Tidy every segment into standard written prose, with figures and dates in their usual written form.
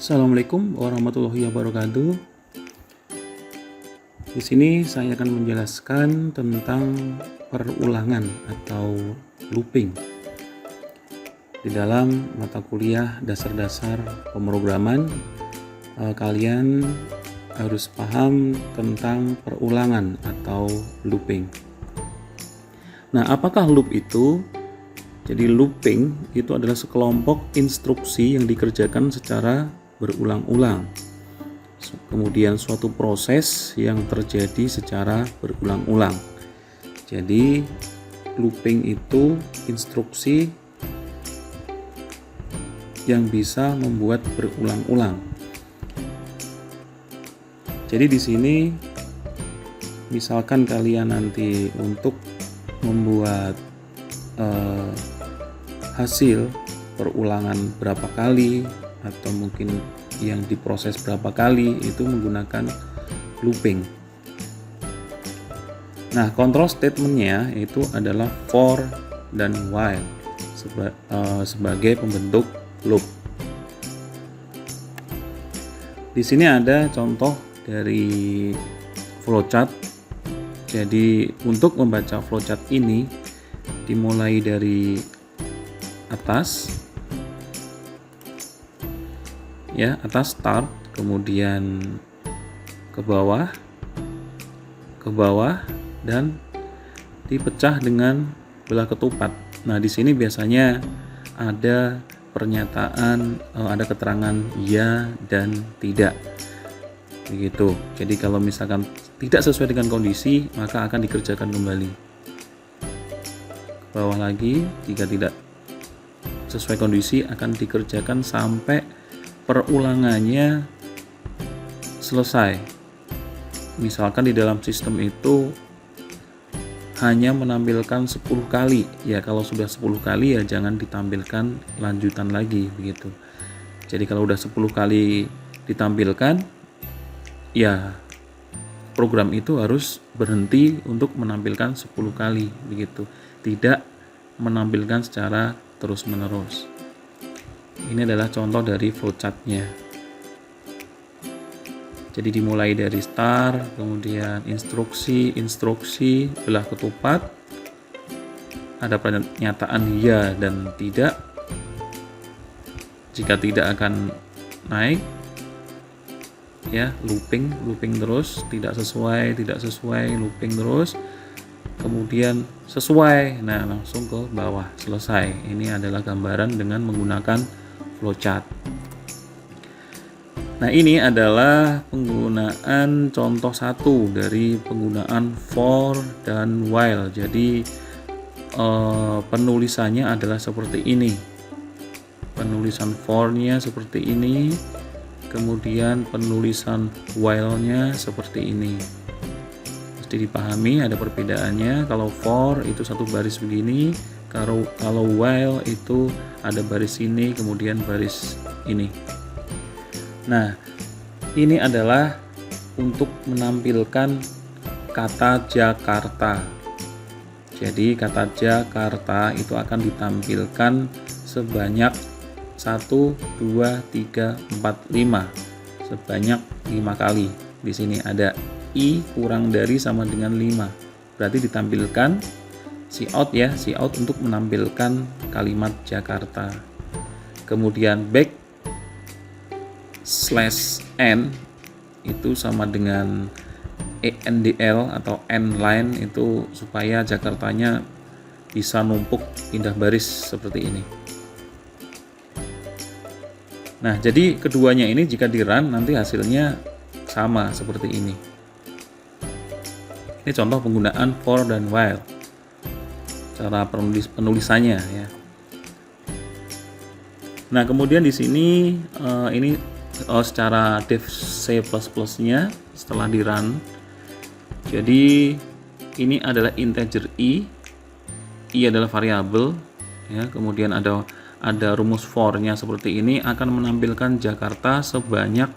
Assalamualaikum warahmatullahi wabarakatuh. Di sini saya akan menjelaskan tentang perulangan atau looping di dalam mata kuliah dasar-dasar pemrograman. Kalian harus paham tentang perulangan atau looping. Nah, apakah loop itu? Jadi looping itu adalah sekelompok instruksi yang dikerjakan secara berulang-ulang. Kemudian suatu proses yang terjadi secara berulang-ulang. Jadi looping itu instruksi yang bisa membuat berulang-ulang. Jadi di sini misalkan kalian nanti untuk membuat hasil perulangan berapa kali atau mungkin yang diproses berapa kali, itu menggunakan looping. Nah, control statementnya itu adalah for dan while sebagai pembentuk loop. Di sini ada contoh dari flowchart. Jadi untuk membaca flowchart ini dimulai dari atas, ya, atas start, kemudian ke bawah, dan dipecah dengan belah ketupat. Nah, di sini biasanya ada pernyataan, ada keterangan ya dan tidak, begitu. Jadi kalau misalkan tidak sesuai dengan kondisi, maka akan dikerjakan kembali. Ke bawah lagi, jika tidak sesuai kondisi akan dikerjakan sampai perulangannya selesai. Misalkan di dalam sistem itu hanya menampilkan 10 kali. Ya, kalau sudah 10 kali ya jangan ditampilkan lanjutan lagi, begitu. Jadi kalau udah 10 kali ditampilkan, ya program itu harus berhenti untuk menampilkan 10 kali, begitu. Tidak menampilkan secara terus-menerus. Ini adalah contoh dari flowchartnya. Jadi dimulai dari start, kemudian instruksi, belah ketupat, ada pernyataan ya dan tidak. Jika tidak akan naik, ya, looping terus, tidak sesuai, looping terus. Kemudian sesuai, nah langsung ke bawah, selesai. Ini adalah gambaran dengan menggunakan flowchart. Nah, ini adalah penggunaan contoh satu dari penggunaan for dan while. Jadi penulisannya adalah seperti ini. Penulisan for-nya seperti ini, kemudian penulisan while-nya seperti ini. Mesti dipahami ada perbedaannya. Kalau for itu satu baris begini, kalau while itu ada baris ini, kemudian baris ini. Nah, ini adalah untuk menampilkan kata Jakarta. Jadi kata Jakarta itu akan ditampilkan sebanyak 1, 2, 3, 4, 5. Sebanyak 5 kali. Di sini ada I kurang dari sama dengan 5. Berarti ditampilkan cout, ya, cout untuk menampilkan kalimat Jakarta. Kemudian back /n itu sama dengan endl atau end line, itu supaya Jakartanya bisa numpuk pindah baris seperti ini. Nah, jadi keduanya ini jika di run nanti hasilnya sama seperti ini. Ini contoh penggunaan for dan while. Cara penulisannya, ya. Nah, kemudian di sini ini secara dev C++-nya setelah di run. Jadi ini adalah integer i adalah variabel, ya. Kemudian ada rumus for-nya seperti ini, akan menampilkan Jakarta sebanyak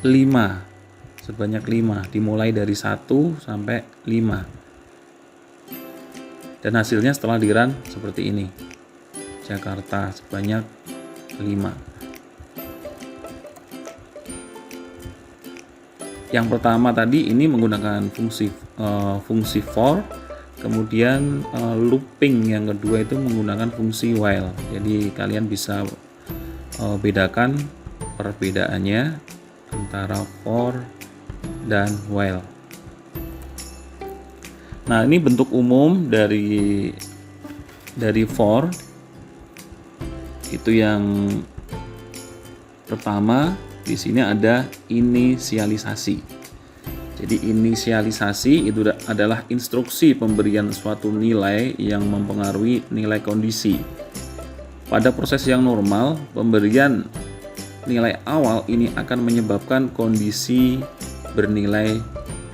5. sebanyak 5, dimulai dari 1 sampai 5. Dan hasilnya setelah di-run seperti ini. Jakarta sebanyak 5. Yang pertama tadi ini menggunakan fungsi for, kemudian looping yang kedua itu menggunakan fungsi while. Jadi kalian bisa bedakan perbedaannya antara for dan while. Nah, ini bentuk umum dari for. Itu yang pertama, di sini ada inisialisasi. Jadi inisialisasi itu adalah instruksi pemberian suatu nilai yang mempengaruhi nilai kondisi. Pada proses yang normal, pemberian nilai awal ini akan menyebabkan kondisi bernilai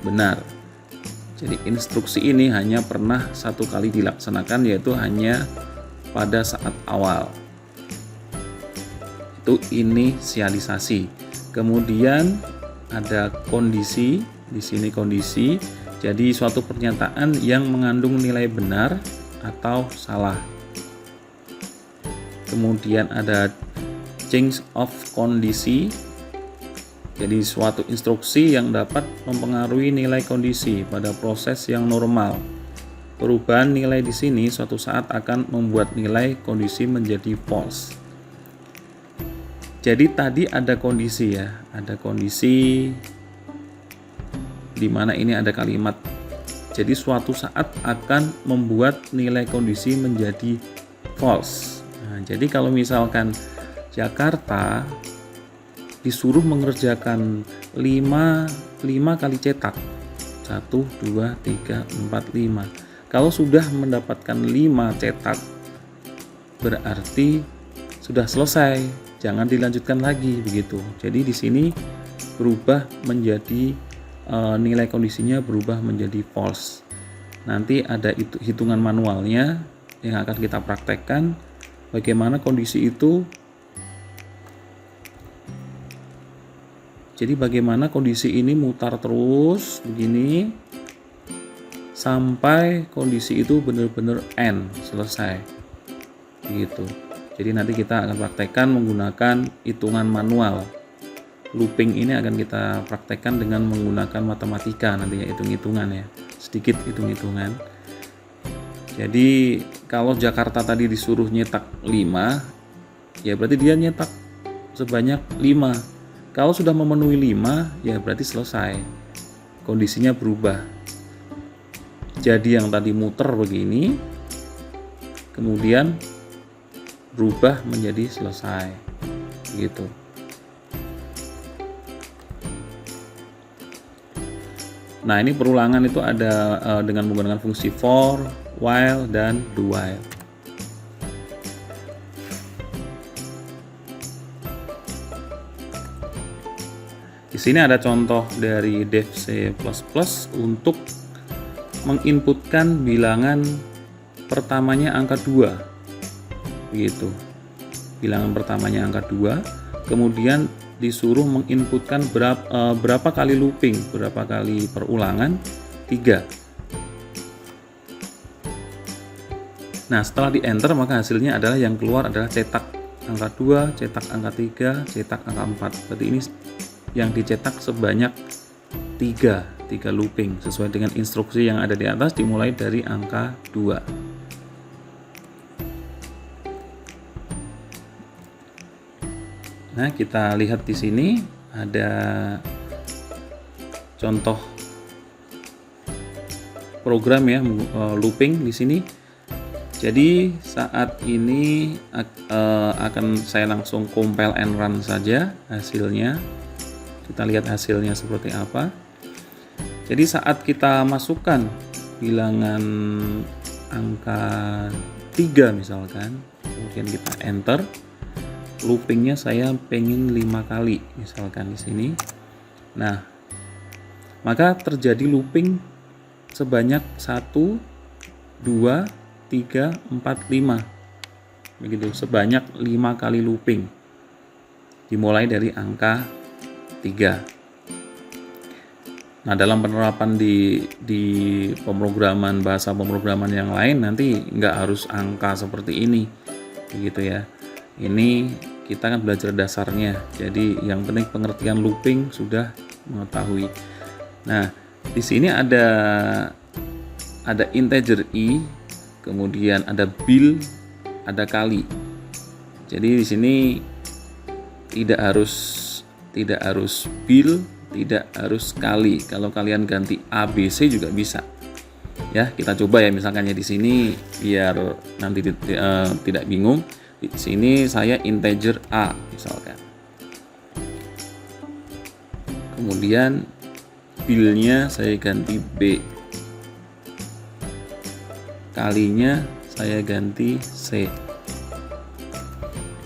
benar. Jadi instruksi ini hanya pernah satu kali dilaksanakan, yaitu hanya pada saat awal. Itu inisialisasi. Kemudian ada kondisi, di sini kondisi. Jadi suatu pernyataan yang mengandung nilai benar atau salah. Kemudian ada change of kondisi. Jadi suatu instruksi yang dapat mempengaruhi nilai kondisi pada proses yang normal. Perubahan nilai di sini suatu saat akan membuat nilai kondisi menjadi false. Jadi tadi ada kondisi ya, ada kondisi di mana ini ada kalimat. Jadi suatu saat akan membuat nilai kondisi menjadi false. Nah, jadi kalau misalkan Jakarta disuruh mengerjakan 5 kali cetak. 1, 2, 3, 4, 5. Kalau sudah mendapatkan 5 cetak, berarti sudah selesai. Jangan dilanjutkan lagi begitu. Jadi di sini berubah menjadi nilai kondisinya berubah menjadi false. Nanti ada hitungan manualnya yang akan kita praktekkan bagaimana kondisi itu. Jadi bagaimana kondisi ini mutar terus begini sampai kondisi itu benar-benar end, selesai. Begitu. Jadi nanti kita akan praktekkan menggunakan hitungan manual. Looping ini akan kita praktekkan dengan menggunakan matematika nantinya, hitung-hitungan ya. Sedikit hitung-hitungan. Jadi kalau Jakarta tadi disuruh nyetak 5, ya berarti dia nyetak sebanyak 5. Kalau sudah memenuhi 5, ya berarti selesai. Kondisinya berubah. Jadi yang tadi muter begini, kemudian berubah menjadi selesai. Gitu. Nah, ini perulangan itu ada dengan menggunakan fungsi for, while, dan do while. Di sini ada contoh dari dev C++ untuk menginputkan bilangan pertamanya angka 2. Begitu. Bilangan pertamanya angka 2, kemudian disuruh menginputkan berapa kali looping, berapa kali perulangan, 3. Nah, setelah di enter maka hasilnya adalah yang keluar adalah cetak angka 2, cetak angka 3, cetak angka 4. Berarti ini yang dicetak sebanyak 3 looping sesuai dengan instruksi yang ada di atas, dimulai dari angka 2. Nah, kita lihat di sini ada contoh program ya, looping di sini. Jadi saat ini akan saya langsung compile and run saja hasilnya. Kita lihat hasilnya seperti apa. Jadi saat kita masukkan bilangan angka 3 misalkan, kemudian kita enter, loopingnya saya pengen 5 kali misalkan di sini. Nah, maka terjadi looping sebanyak 1, 2, 3, 4, 5. Begitu, sebanyak 5 kali looping. Dimulai dari angka 3. Nah, dalam penerapan di pemrograman, bahasa pemrograman yang lain nanti nggak harus angka seperti ini, begitu ya. Ini kita kan belajar dasarnya, jadi yang penting pengertian looping sudah mengetahui. Nah, di sini ada integer i, kemudian ada bil, ada kali. Jadi di sini tidak harus bil, tidak harus kali. Kalau kalian ganti ABC juga bisa. Ya, kita coba ya, misalkan ya di sini biar nanti tidak bingung. Di sini saya integer A misalkan. Kemudian bilnya saya ganti B. Kalinya saya ganti C.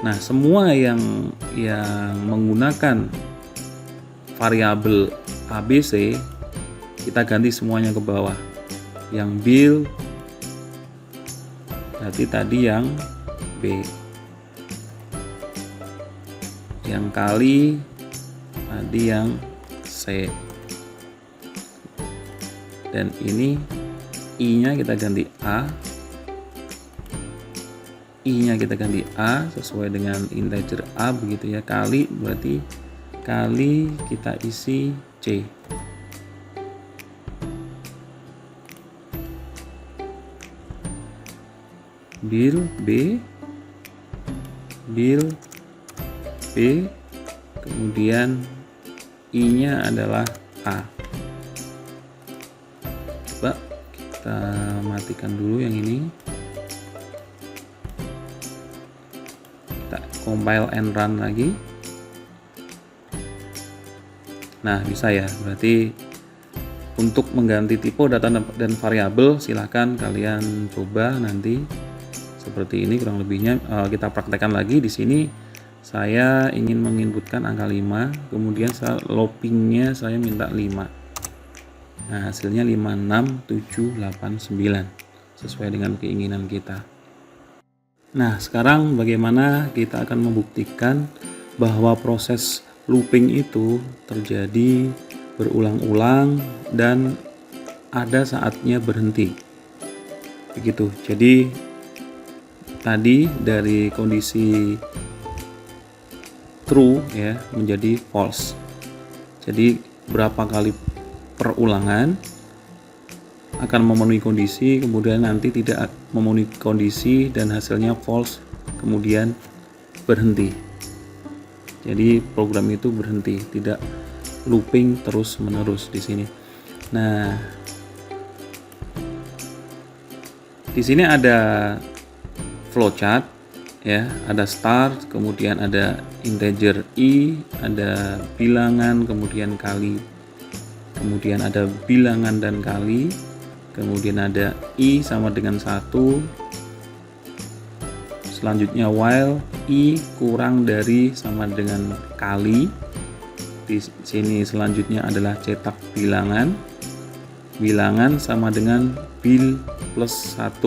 Nah, semua yang menggunakan variabel ABC kita ganti semuanya ke bawah. Yang bil berarti tadi yang B. Yang kali tadi yang C. Dan ini I-nya kita ganti A. I-nya kita ganti A sesuai dengan integer A, begitu ya. Kali berarti kali kita isi C. Bil B, bil B, kemudian I-nya adalah A. Coba kita matikan dulu yang ini. Kita compile and run lagi. Nah, bisa ya. Berarti untuk mengganti tipe data dan variabel silahkan kalian coba nanti seperti ini kurang lebihnya. Kita praktekkan lagi. Di sini saya ingin menginputkan angka 5, kemudian loopingnya saya minta 5. Nah, hasilnya 56789 sesuai dengan keinginan kita. Nah, sekarang bagaimana kita akan membuktikan bahwa proses looping itu terjadi berulang-ulang dan ada saatnya berhenti. Begitu. Jadi tadi dari kondisi true ya menjadi false. Jadi berapa kali perulangan akan memenuhi kondisi, kemudian nanti tidak memenuhi kondisi dan hasilnya false, kemudian berhenti. Jadi program itu berhenti, tidak looping terus menerus di sini. Nah, di sini ada flowchart ya, ada start, kemudian ada integer i, ada bilangan, kemudian kali, kemudian ada bilangan dan kali, kemudian ada i sama dengan 1, selanjutnya while i kurang dari sama dengan kali. Di sini selanjutnya adalah cetak bilangan. Bilangan sama dengan bil plus 1.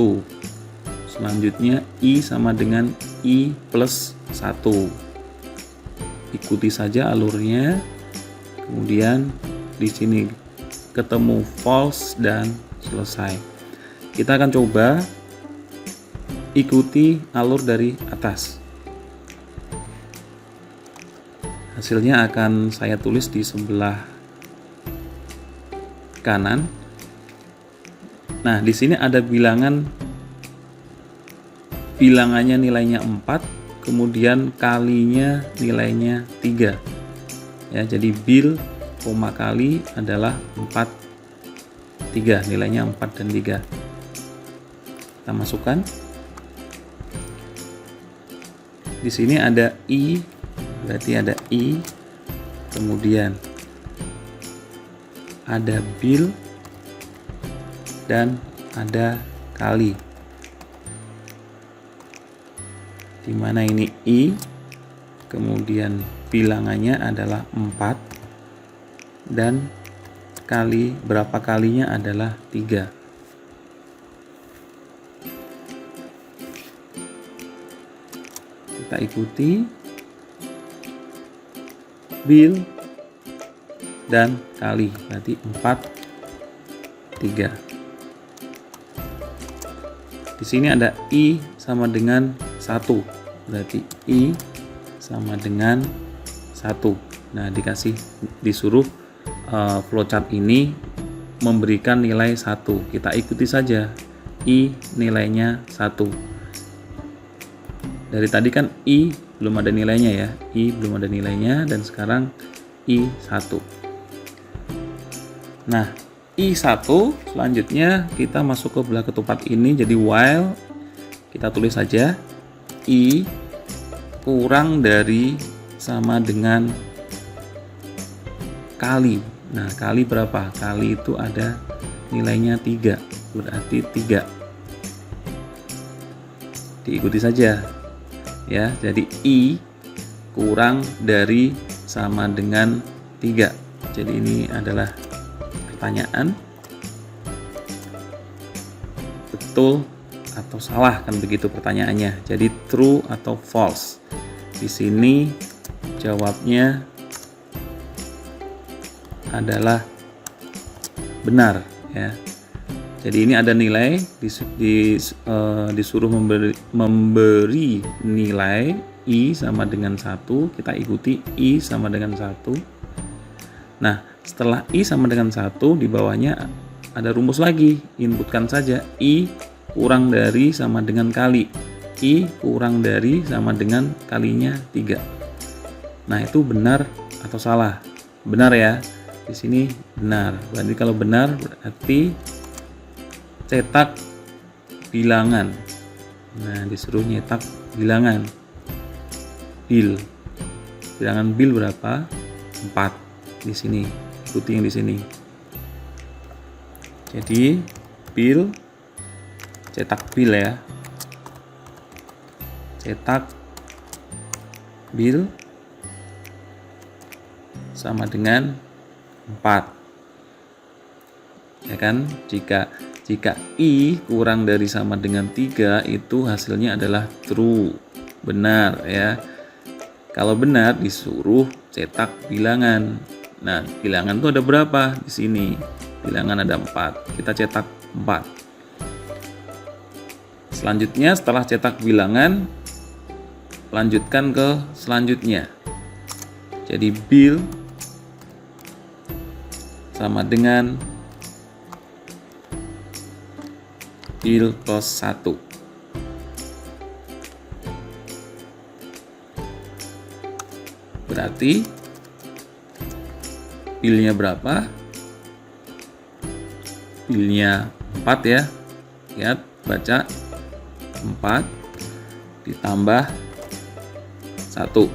Selanjutnya i sama dengan i plus 1. Ikuti saja alurnya. Kemudian di sini ketemu false dan selesai. Kita akan coba ikuti alur dari atas. Hasilnya akan saya tulis di sebelah kanan. Nah, di sini ada bilangannya nilainya 4, kemudian kalinya nilainya 3. Ya, jadi bil, kali adalah 4, 3, nilainya 4 dan 3. Kita masukkan. Di sini ada i, berarti ada i, kemudian ada bil dan ada kali. Di mana ini i, kemudian bilangannya adalah 4 dan berapa kalinya adalah 3. Kita ikuti bil, dan kali, berarti 4, 3. Di sini ada I sama dengan 1, berarti I sama dengan 1. Nah, disuruh flowchart ini memberikan nilai 1. Kita ikuti saja. I nilainya 1. Dari tadi kan I belum ada nilainya ya. I belum ada nilainya dan sekarang I 1. Nah, I1 selanjutnya kita masuk ke belah ketupat ini, jadi while kita tulis saja I kurang dari sama dengan kali. Nah, kali berapa? Kali itu ada nilainya 3, berarti 3. Diikuti saja ya, jadi I kurang dari sama dengan 3. Jadi ini adalah pertanyaan, betul atau salah kan begitu pertanyaannya. Jadi true atau false. Di sini jawabnya adalah benar ya. Jadi ini ada nilai disuruh memberi nilai I sama dengan 1, kita ikuti I sama dengan 1. Nah, setelah I sama dengan 1, di bawahnya ada rumus lagi, inputkan saja I kurang dari sama dengan kali. I kurang dari sama dengan kalinya 3. Nah, itu benar atau salah? Benar ya. Di sini benar. Berarti kalau benar berarti cetak bilangan. Nah, disuruh nyetak bilangan. Bilangan bil berapa? 4. Di sini, ikuti yang di sini. Jadi bil, cetak bil ya. Cetak bil sama dengan 4. Ya kan? Jika I kurang dari sama dengan 3, itu hasilnya adalah true. Benar ya. Kalau benar disuruh cetak bilangan. Nah, bilangan itu ada berapa? Di sini bilangan ada 4. Kita cetak 4. Selanjutnya setelah cetak bilangan, lanjutkan ke selanjutnya. Jadi bil sama dengan bil plus 1. Berarti bilnya berapa? Bilnya 4 ya. Lihat, baca 4 ditambah 1.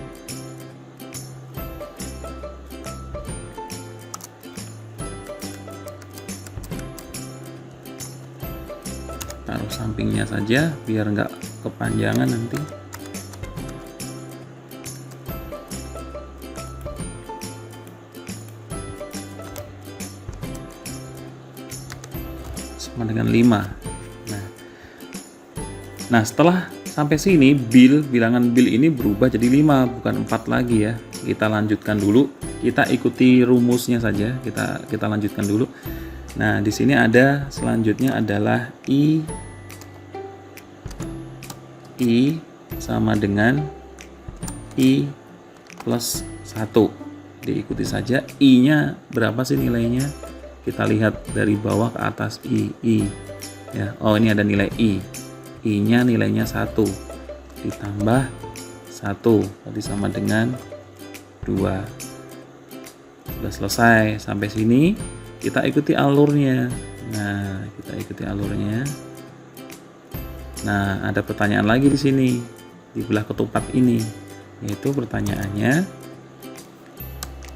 Taruh sampingnya saja biar nggak kepanjangan nanti. Sama dengan 5. Nah, setelah sampai sini bilangan bil ini berubah jadi 5, bukan 4 lagi ya. Kita lanjutkan dulu. Kita ikuti rumusnya saja. Kita lanjutkan dulu. Nah, di sini ada selanjutnya adalah I sama dengan I plus 1. Diikuti saja. I-nya berapa sih nilainya? Kita lihat dari bawah ke atas I ya. Oh, ini ada nilai I-nya nilainya 1 ditambah 1, berarti sama dengan 2. Sudah selesai sampai sini. Kita ikuti alurnya. Nah, Nah, ada pertanyaan lagi di sini di belah ketupat ini, yaitu pertanyaannya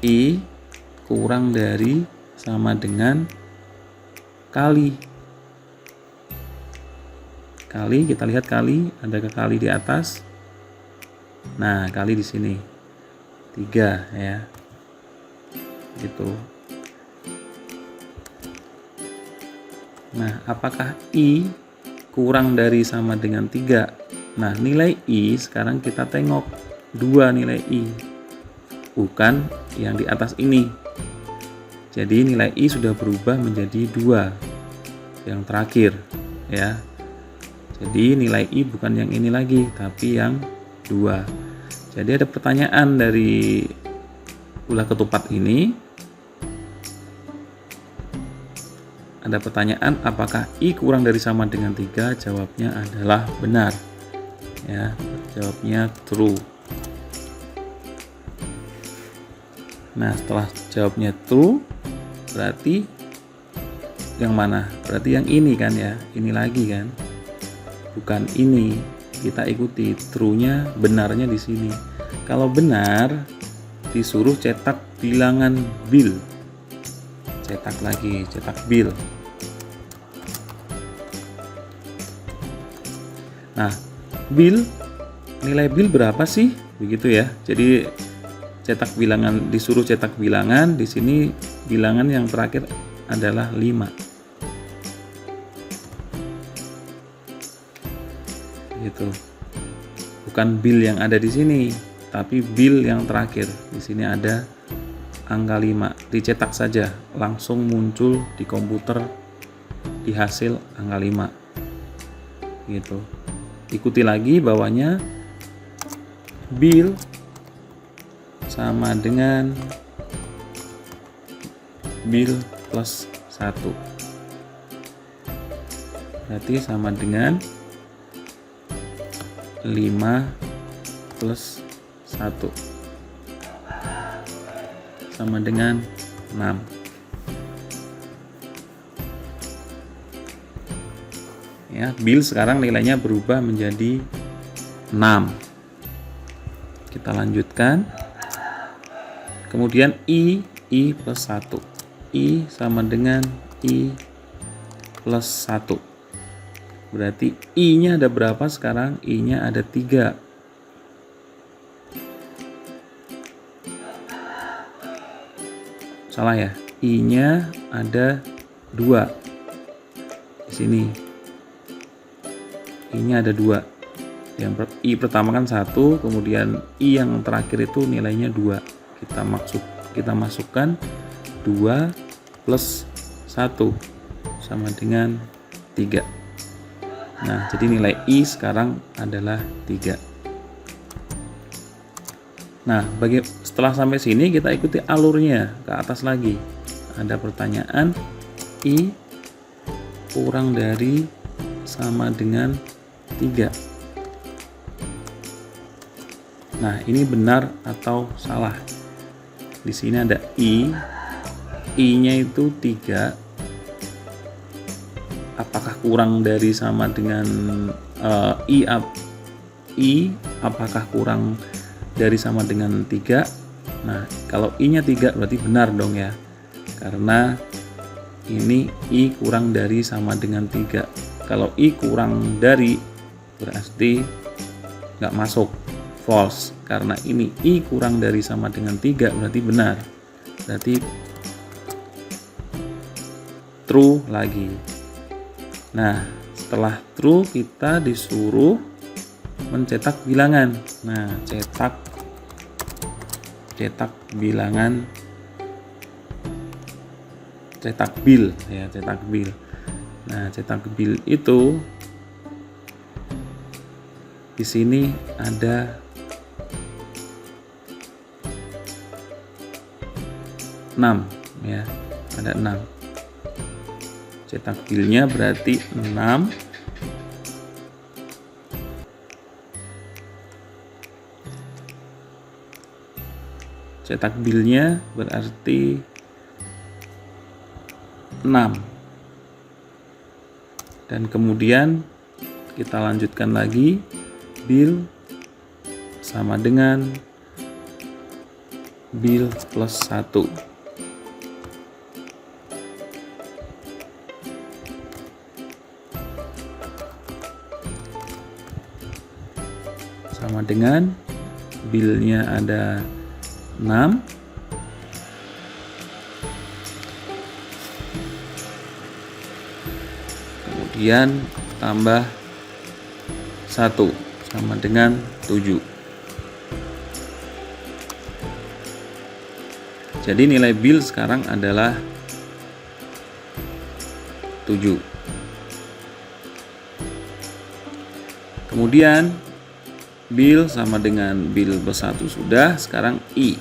I kurang dari sama dengan kali. Kita lihat kali, ada kali di atas. Nah, kali di sini 3 ya. Gitu. Nah, apakah I kurang dari sama dengan 3? Nah, nilai I sekarang kita tengok 2 nilai I. Bukan yang di atas ini. Jadi nilai I sudah berubah menjadi 2 yang terakhir ya. Jadi nilai I bukan yang ini lagi tapi yang 2. Jadi ada pertanyaan dari ulah ketupat ini. Ada pertanyaan apakah I kurang dari sama dengan 3? Jawabnya adalah benar. Ya, jawabnya true. Nah, setelah jawabnya true, berarti yang mana? Berarti yang ini kan ya, ini lagi kan? Bukan ini. Kita ikuti true-nya, benarnya di sini. Kalau benar, disuruh cetak bilangan bil. Cetak lagi, cetak bil. Nah, bil, nilai bil berapa sih? Begitu ya. Jadi cetak bilangan, disuruh cetak bilangan, di sini bilangan yang terakhir adalah 5. Gitu. Bukan bil yang ada di sini, tapi bil yang terakhir. Di sini ada angka 5. Dicetak saja, langsung muncul di komputer di hasil angka 5. Gitu. Ikuti lagi bawahnya, bil sama dengan bil plus 1. Berarti sama dengan 5 plus 1 sama dengan 6. Ya, bil sekarang nilainya berubah menjadi 6. Kita lanjutkan. Kemudian I plus 1. I sama dengan I plus 1. Berarti I-nya ada berapa sekarang? I-nya ada 3. Salah ya? I-nya ada 2. Di sini. I-nya ada 2. Yang I pertama kan 1, kemudian I yang terakhir itu nilainya 2. Kita masukkan 2 plus 1 sama dengan 3. Nah, jadi nilai I sekarang adalah 3. Nah, setelah sampai sini kita ikuti alurnya ke atas lagi. Ada pertanyaan I kurang dari sama dengan 3. Nah, ini benar atau salah? Di sini ada I-nya itu 3. Apakah kurang dari sama dengan I apakah kurang dari sama dengan 3? Nah, kalau I-nya 3 berarti benar dong ya. Karena ini I kurang dari sama dengan 3. Kalau I kurang dari berarti nggak masuk, false. Karena ini I kurang dari sama dengan 3 berarti benar. Berarti true lagi. Nah, setelah true kita disuruh mencetak bilangan. Nah, cetak bilangan, cetak bil ya, cetak bil. Nah, cetak bil itu di sini ada 6 ya, ada 6. Cetak bilnya berarti 6. Cetak bilnya berarti 6. Dan kemudian kita lanjutkan lagi, bil sama dengan bil plus 1. Sama dengan bilnya ada 6. Kemudian tambah 1 sama dengan 7. Jadi nilai Bill sekarang adalah 7. Kemudian Bill sama dengan Bill plus 1 sudah, sekarang I.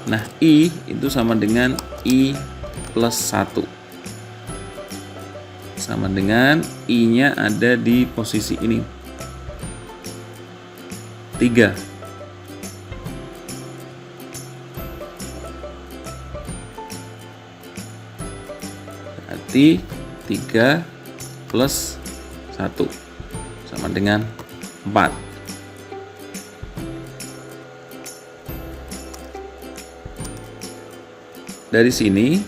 Nah, I itu sama dengan I plus 1. Sama dengan I-nya ada di posisi ini. 3. Berarti 3 plus 1 sama dengan 4. Dari sini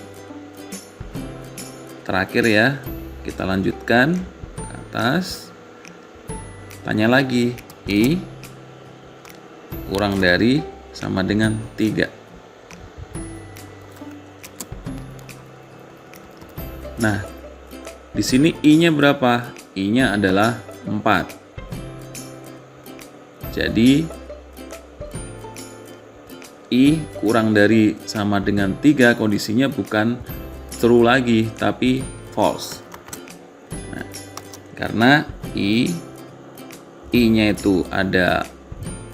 terakhir ya, kita lanjutkan ke atas. Tanya lagi, I kurang dari sama dengan 3. Nah, di sini I-nya berapa? I-nya adalah 4. Jadi I kurang dari sama dengan 3, kondisinya bukan true lagi, tapi false. Nah, karena I-nya itu ada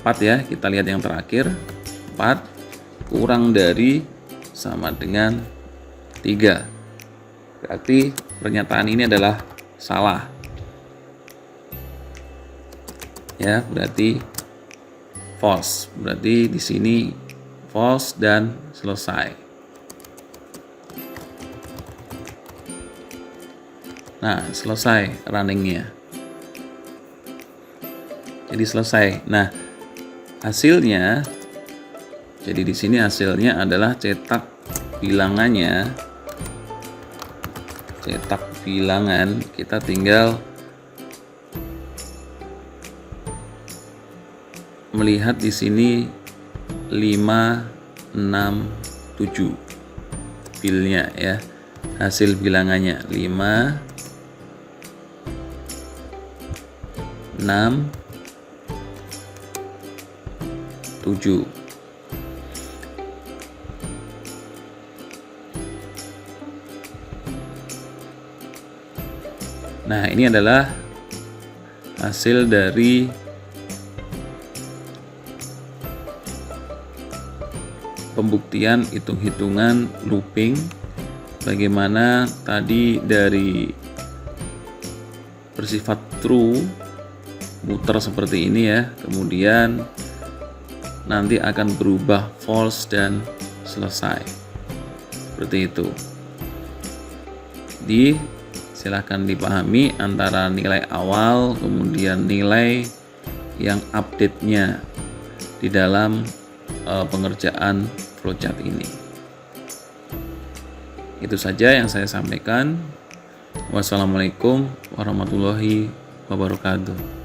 4 ya, kita lihat yang terakhir, 4 kurang dari sama dengan 3. Berarti pernyataan ini adalah salah. Ya, berarti false. Berarti di sini false dan selesai. Nah, selesai runningnya. Jadi selesai. Nah, hasilnya, jadi di sini hasilnya adalah cetak bilangannya. Cetak bilangan, kita tinggal melihat di sini 5, 6, 7 Billnya ya, hasil bilangannya 5, 6, 7. Nah, ini adalah hasil dari pembuktian hitung-hitungan looping. Bagaimana tadi dari bersifat true, muter seperti ini ya, kemudian nanti akan berubah false dan selesai. Seperti itu. Silahkan dipahami antara nilai awal kemudian nilai yang update-nya di dalam pengerjaan flowchart ini. Itu saja yang saya sampaikan. Wassalamualaikum warahmatullahi wabarakatuh.